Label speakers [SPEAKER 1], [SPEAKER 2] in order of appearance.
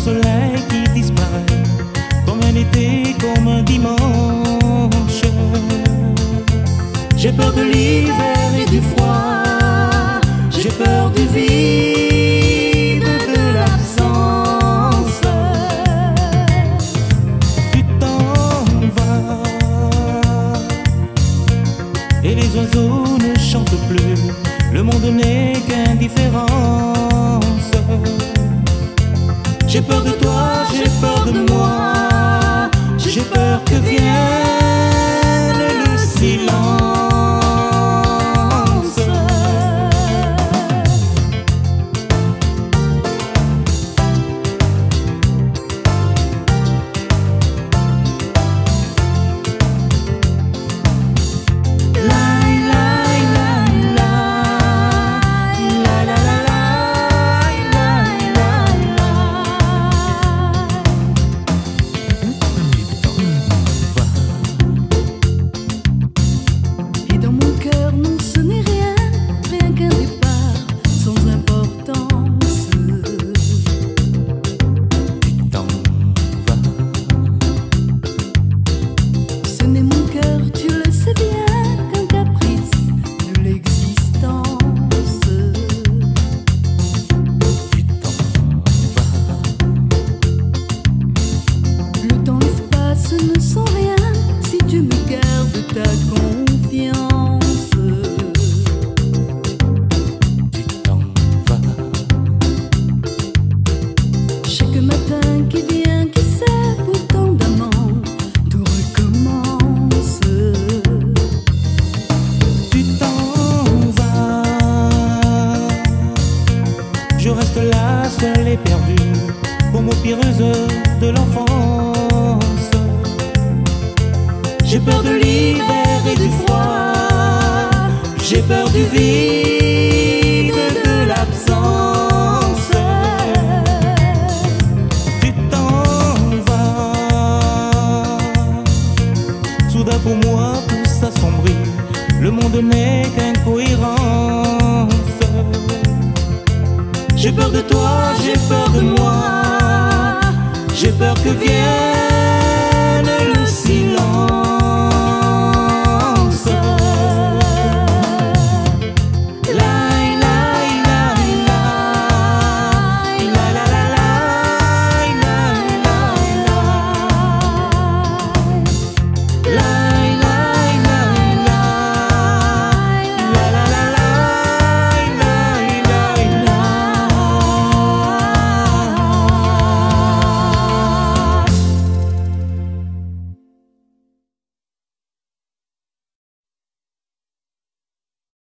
[SPEAKER 1] soleil qui disparaît, comme un été, comme un dimanche. J'ai peur de l'hiver et du froid, j'ai peur du vide, de l'absence. Tu t'en vas et les oiseaux ne chantent plus, le monde n'est qu'indifférence. J'ai peur de toi, j'ai peur de moi, j'ai peur que vienne le silence. Je reste là, seule et perdue, comme aux pires heures de l'enfance. J'ai peur de l'hiver et du froid, j'ai peur du vide, de l'absence. Tu t'en vas, soudain pour moi tout s'assombrit, le monde n'est qu'incohérence. J'ai peur de toi, j'ai peur de moi, j'ai peur que vienne